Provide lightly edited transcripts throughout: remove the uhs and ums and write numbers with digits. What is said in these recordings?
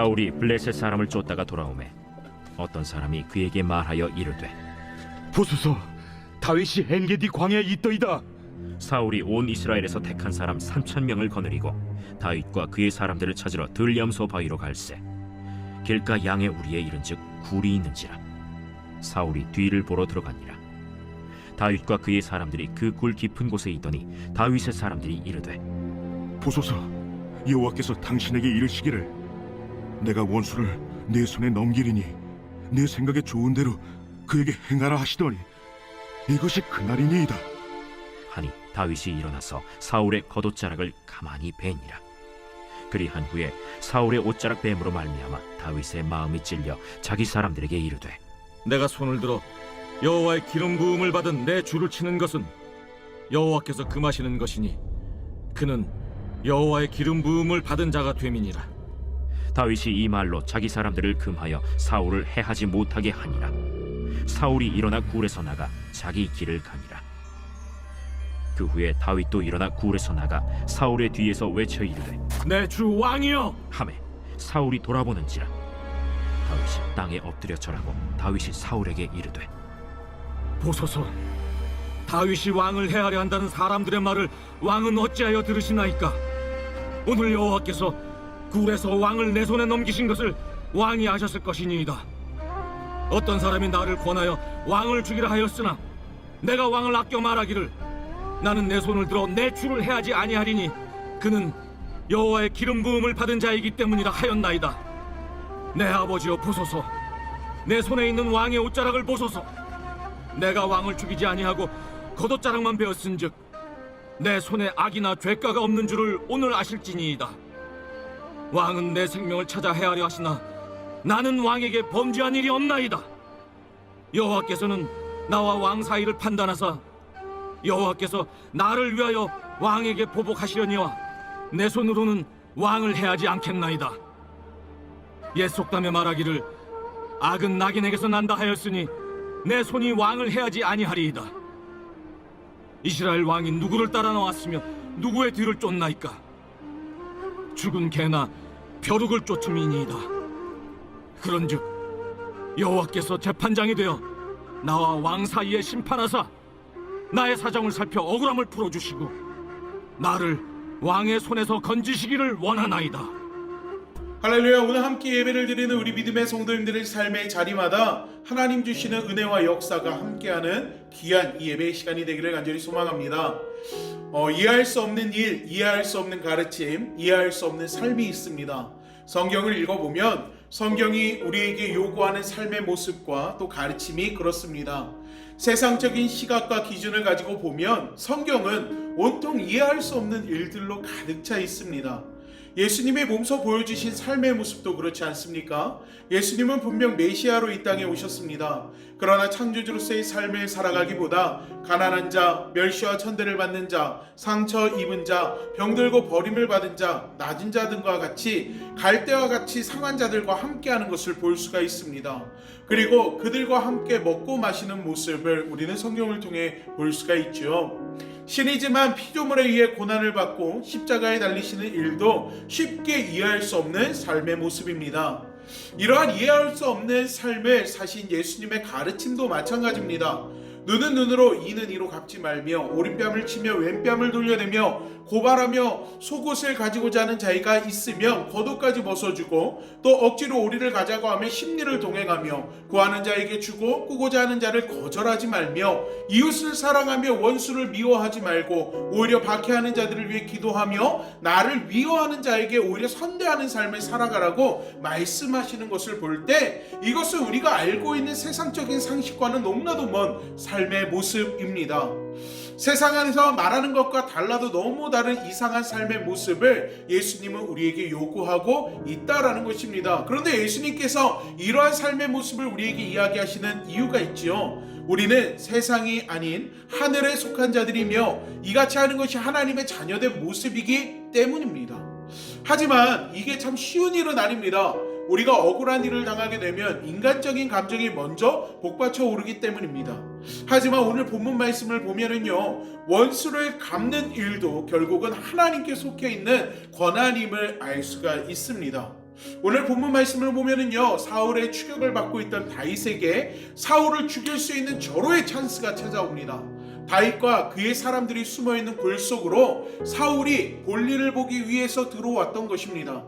사울이 블레셋 사람을 쫓다가 돌아오매 어떤 사람이 그에게 말하여 이르되 보소서, 다윗이 엔게디 광야에 있더이다. 사울이 온 이스라엘에서 택한 사람 3,000명을 거느리고 다윗과 그의 사람들을 찾으러 들염소 바위로 갈새 길가 양의 우리에 이른즉 굴이 있는지라. 사울이 뒤를 보러 들어가니라. 다윗과 그의 사람들이 그 굴 깊은 곳에 있더니 다윗의 사람들이 이르되 보소서, 여호와께서 당신에게 이르시기를 내가 원수를 내 손에 넘기리니 내 생각에 좋은 대로 그에게 행하라 하시더니 이것이 그날이니이다. 하니 다윗이 일어나서 사울의 겉옷자락을 가만히 베니라. 그리한 후에 사울의 옷자락 뱀으로 말미암아 다윗의 마음이 찔려 자기 사람들에게 이르되 내가 손을 들어 여호와의 기름 부음을 받은 내 주를 치는 것은 여호와께서 금하시는 것이니 그는 여호와의 기름 부음을 받은 자가 됨이니라. 다윗이 이 말로 자기 사람들을 금하여 사울을 해하지 못하게 하니라. 사울이 일어나 굴에서 나가 자기 길을 가니라. 그 후에 다윗도 일어나 굴에서 나가 사울의 뒤에서 외쳐 이르되 내 주 왕이여. 하매 사울이 돌아보는지라. 다윗이 땅에 엎드려 절하고 다윗이 사울에게 이르되 보소서, 다윗이 왕을 해하려 한다는 사람들의 말을 왕은 어찌하여 들으시나이까? 오늘 여호와께서 굴에서 왕을 내 손에 넘기신 것을 왕이 아셨을 것이니이다. 어떤 사람이 나를 권하여 왕을 죽이라 하였으나 내가 왕을 아껴 말하기를 나는 내 손을 들어 내 주를 해하지 아니하리니 그는 여호와의 기름 부음을 받은 자이기 때문이라 하였나이다. 내 아버지여 보소서, 내 손에 있는 왕의 옷자락을 보소서. 내가 왕을 죽이지 아니하고 겉옷자락만 베었은즉 내 손에 악이나 죄가가 없는 줄을 오늘 아실지니이다. 왕은 내 생명을 찾아 해하려 하시나 나는 왕에게 범죄한 일이 없나이다. 여호와께서는 나와 왕 사이를 판단하사 여호와께서 나를 위하여 왕에게 보복하시려니와 내 손으로는 왕을 해하지 않겠나이다. 옛 속담에 말하기를 악은 낙인에게서 난다 하였으니 내 손이 왕을 해하지 아니하리이다. 이스라엘 왕이 누구를 따라 나왔으며 누구의 뒤를 쫓나이까? 죽은 개나 벼룩을 쫓음이니이다. 그런즉 여호와께서 재판장이 되어 나와 왕 사이에 심판하사 나의 사정을 살펴 억울함을 풀어주시고 나를 왕의 손에서 건지시기를 원하나이다. 할렐루야. 오늘 함께 예배를 드리는 우리 믿음의 성도님들의 삶의 자리마다 하나님 주시는 은혜와 역사가 함께하는 귀한 이 예배의 시간이 되기를 간절히 소망합니다. 이해할 수 없는 일, 이해할 수 없는 가르침, 이해할 수 없는 삶이 있습니다. 성경을 읽어보면 성경이 우리에게 요구하는 삶의 모습과 또 가르침이 그렇습니다. 세상적인 시각과 기준을 가지고 보면 성경은 온통 이해할 수 없는 일들로 가득 차 있습니다. 예수님의 몸소 보여주신 삶의 모습도 그렇지 않습니까? 예수님은 분명 메시아로 이 땅에 오셨습니다. 그러나 창조주로서의 삶을 살아가기보다 가난한 자, 멸시와 천대를 받는 자, 상처 입은 자, 병들고 버림을 받은 자, 낮은 자 등과 같이 갈대와 같이 상한 자들과 함께하는 것을 볼 수가 있습니다. 그리고 그들과 함께 먹고 마시는 모습을 우리는 성경을 통해 볼 수가 있죠. 신이지만 피조물에 의해 고난을 받고 십자가에 달리시는 일도 쉽게 이해할 수 없는 삶의 모습입니다. 이러한 이해할 수 없는 삶을 사신 예수님의 가르침도 마찬가지입니다. 눈은 눈으로 이는 이로 갚지 말며 오른뺨을 치며 왼뺨을 돌려내며 고발하며 속옷을 가지고자 하는 자가 있으면 겉옷까지 벗어주고 또 억지로 오리를 가자고 하며 심리를 동행하며 구하는 자에게 주고 꾸고자 하는 자를 거절하지 말며 이웃을 사랑하며 원수를 미워하지 말고 오히려 박해하는 자들을 위해 기도하며 나를 미워하는 자에게 오히려 선대하는 삶을 살아가라고 말씀하시는 것을 볼 때 이것은 우리가 알고 있는 세상적인 상식과는 너무나도 먼 삶의 모습입니다. 세상 안에서 말하는 것과 달라도 너무 다른 이상한 삶의 모습을 예수님은 우리에게 요구하고 있다라는 것입니다. 그런데 예수님께서 이러한 삶의 모습을 우리에게 이야기하시는 이유가 있지요. 우리는 세상이 아닌 하늘에 속한 자들이며 이같이 하는 것이 하나님의 자녀된 모습이기 때문입니다. 하지만 이게 참 쉬운 일은 아닙니다. 우리가 억울한 일을 당하게 되면 인간적인 감정이 먼저 복받쳐 오르기 때문입니다. 하지만 오늘 본문 말씀을 보면은요, 원수를 갚는 일도 결국은 하나님께 속해 있는 권한임을 알 수가 있습니다. 오늘 본문 말씀을 보면은요, 사울의 추격을 받고 있던 다윗에게 사울을 죽일 수 있는 절호의 찬스가 찾아옵니다. 다윗과 그의 사람들이 숨어있는 굴 속으로 사울이 볼일을 보기 위해서 들어왔던 것입니다.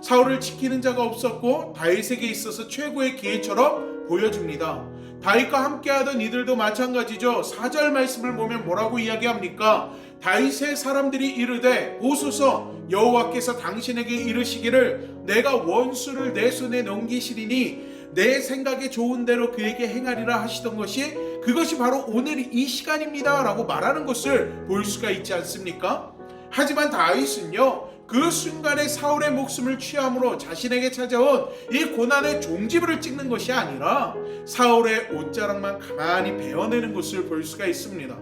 사울을 지키는 자가 없었고 다윗에게 있어서 최고의 기회처럼 보여집니다. 다윗과 함께하던 이들도 마찬가지죠. 4절 말씀을 보면 뭐라고 이야기합니까? 다윗의 사람들이 이르되 보소서 여호와께서 당신에게 이르시기를 내가 원수를 내 손에 넘기시리니 내 생각에 좋은 대로 그에게 행하리라 하시던 것이 그것이 바로 오늘 이 시간입니다 라고 말하는 것을 볼 수가 있지 않습니까? 하지만 다윗은요, 그 순간에 사울의 목숨을 취함으로 자신에게 찾아온 이 고난의 종지부를 찍는 것이 아니라 사울의 옷자락만 가만히 베어내는 것을 볼 수가 있습니다.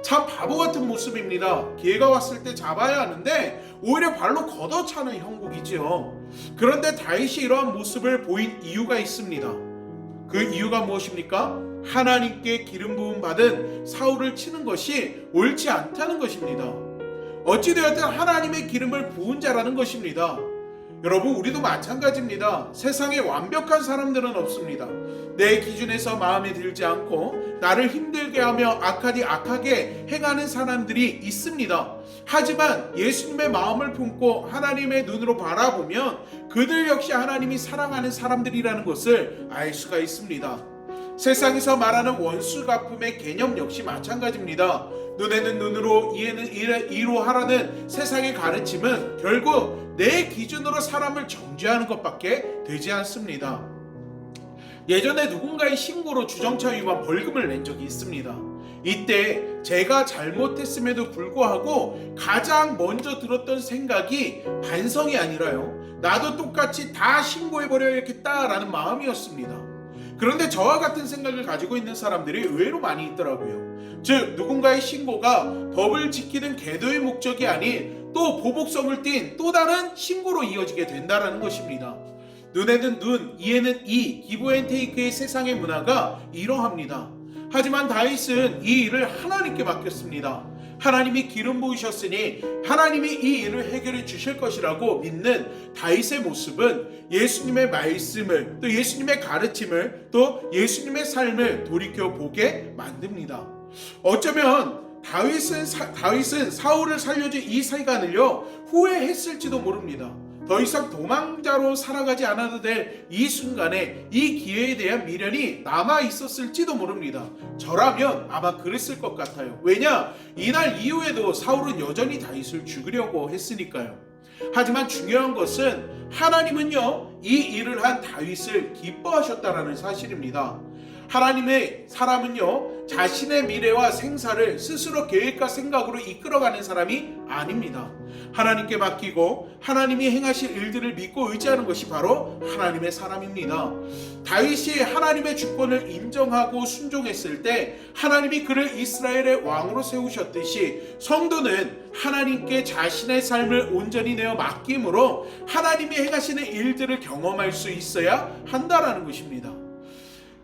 참 바보 같은 모습입니다. 기회가 왔을 때 잡아야 하는데 오히려 발로 걷어차는 형국이지요. 그런데 다윗이 이러한 모습을 보인 이유가 있습니다. 그 이유가 무엇입니까? 하나님께 기름 부음 받은 사울을 치는 것이 옳지 않다는 것입니다. 어찌되었든 하나님의 기름을 부은 자라는 것입니다. 여러분, 우리도 마찬가지입니다. 세상에 완벽한 사람들은 없습니다. 내 기준에서 마음에 들지 않고 나를 힘들게 하며 악하게 행하는 사람들이 있습니다. 하지만 예수님의 마음을 품고 하나님의 눈으로 바라보면 그들 역시 하나님이 사랑하는 사람들이라는 것을 알 수가 있습니다. 세상에서 말하는 원수 갚음의 개념 역시 마찬가지입니다. 눈에는 눈으로 이에는 이로 하라는 세상의 가르침은 결국 내 기준으로 사람을 정죄하는 것밖에 되지 않습니다. 예전에 누군가의 신고로 주정차 위반 벌금을 낸 적이 있습니다. 이때 제가 잘못했음에도 불구하고 가장 먼저 들었던 생각이 반성이 아니라요, 나도 똑같이 다 신고해버려야겠다라는 마음이었습니다. 그런데 저와 같은 생각을 가지고 있는 사람들이 의외로 많이 있더라고요. 즉, 누군가의 신고가 법을 지키는 계도의 목적이 아닌 또 보복성을 띤 또 다른 신고로 이어지게 된다는 것입니다. 눈에는 눈, 이에는 이, 기브앤테이크의 세상의 문화가 이러합니다. 하지만 다윗은 이 일을 하나님께 맡겼습니다. 하나님이 기름 부으셨으니 하나님이 이 일을 해결해 주실 것이라고 믿는 다윗의 모습은 예수님의 말씀을, 또 예수님의 가르침을, 또 예수님의 삶을 돌이켜보게 만듭니다. 어쩌면 다윗은 사울을 살려준 이 시간을요, 후회했을지도 모릅니다. 더 이상 도망자로 살아가지 않아도 될 이 순간에 이 기회에 대한 미련이 남아 있었을지도 모릅니다. 저라면 아마 그랬을 것 같아요. 왜냐? 이날 이후에도 사울은 여전히 다윗을 죽이려고 했으니까요. 하지만 중요한 것은 하나님은요, 이 일을 한 다윗을 기뻐하셨다라는 사실입니다. 하나님의 사람은요, 자신의 미래와 생사를 스스로 계획과 생각으로 이끌어가는 사람이 아닙니다. 하나님께 맡기고 하나님이 행하실 일들을 믿고 의지하는 것이 바로 하나님의 사람입니다. 다윗이 하나님의 주권을 인정하고 순종했을 때 하나님이 그를 이스라엘의 왕으로 세우셨듯이 성도는 하나님께 자신의 삶을 온전히 내어 맡김으로 하나님이 행하시는 일들을 경험할 수 있어야 한다라는 것입니다.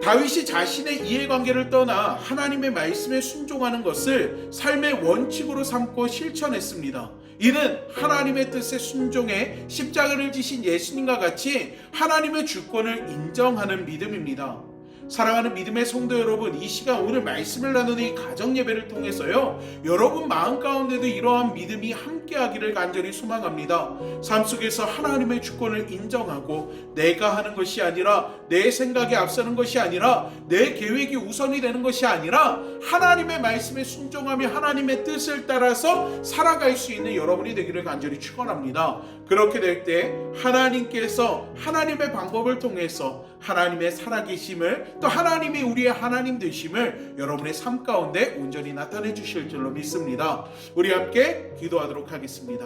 다윗이 자신의 이해관계를 떠나 하나님의 말씀에 순종하는 것을 삶의 원칙으로 삼고 실천했습니다. 이는 하나님의 뜻에 순종해 십자가를 지신 예수님과 같이 하나님의 주권을 인정하는 믿음입니다. 사랑하는 믿음의 성도 여러분, 이 시간 오늘 말씀을 나누는 이 가정 예배를 통해서요, 여러분 마음 가운데도 이러한 믿음이 함께하기를 간절히 소망합니다. 삶 속에서 하나님의 주권을 인정하고 내가 하는 것이 아니라, 내 생각에 앞서는 것이 아니라, 내 계획이 우선이 되는 것이 아니라 하나님의 말씀에 순종하며 하나님의 뜻을 따라서 살아갈 수 있는 여러분이 되기를 간절히 축원합니다. 그렇게 될 때 하나님께서 하나님의 방법을 통해서 하나님의 살아계심을, 또 하나님이 우리의 하나님 되심을 여러분의 삶 가운데 온전히 나타내 주실 줄로 믿습니다. 우리 함께 기도하도록 하겠습니다.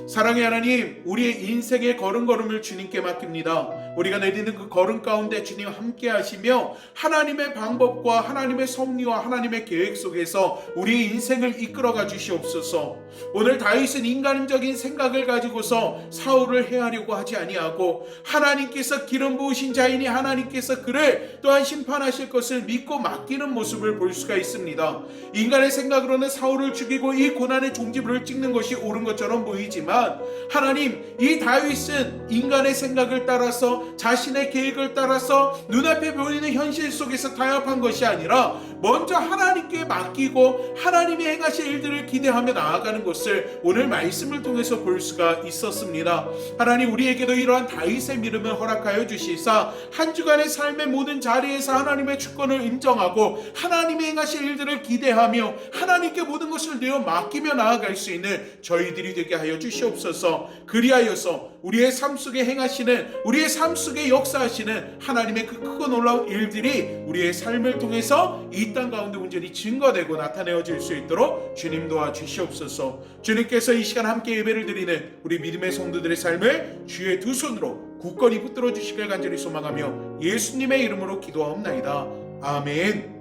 사랑의 하나님, 우리의 인생의 걸음걸음을 주님께 맡깁니다. 우리가 내리는 그 걸음 가운데 주님 함께 하시며 하나님의 방법과 하나님의 섭리와 하나님의 계획 속에서 우리의 인생을 이끌어가 주시옵소서. 오늘 다윗은 인간적인 생각을 가지고서 사울을 해하려고 하지 아니하고 하나님께서 기름 부으신 자이니 하나님께서 그를 또한 심판하실 것을 믿고 맡기는 모습을 볼 수가 있습니다. 인간의 생각으로는 사울을 죽이고 이 고난의 종지부를 찍는 것이 옳은 것처럼 보이지만 보이지만 하나님, 이 다윗은 인간의 생각을 따라서 자신의 계획을 따라서 눈앞에 보이는 현실 속에서 타협한 것이 아니라 먼저 하나님께 맡기고 하나님이 행하실 일들을 기대하며 나아가는 것을 오늘 말씀을 통해서 볼 수가 있었습니다. 하나님, 우리에게도 이러한 다윗의 믿음을 허락하여 주시사 한 주간의 삶의 모든 자리에서 하나님의 주권을 인정하고 하나님이 행하실 일들을 기대하며 하나님께 모든 것을 내어 맡기며 나아갈 수 있는 저희들이 되게 하여 주시옵소서. 그리하여서 우리의 삶 속에 행하시는, 우리의 삶 속에 역사하시는 하나님의 그 크고 놀라운 일들이 우리의 삶을 통해서 이 땅 가운데 온전히 증거되고 나타내어질 수 있도록 주님 도와주시옵소서. 주님께서 이 시간 함께 예배를 드리는 우리 믿음의 성도들의 삶을 주의 두 손으로 굳건히 붙들어 주시길 간절히 소망하며 예수님의 이름으로 기도하옵나이다. 아멘.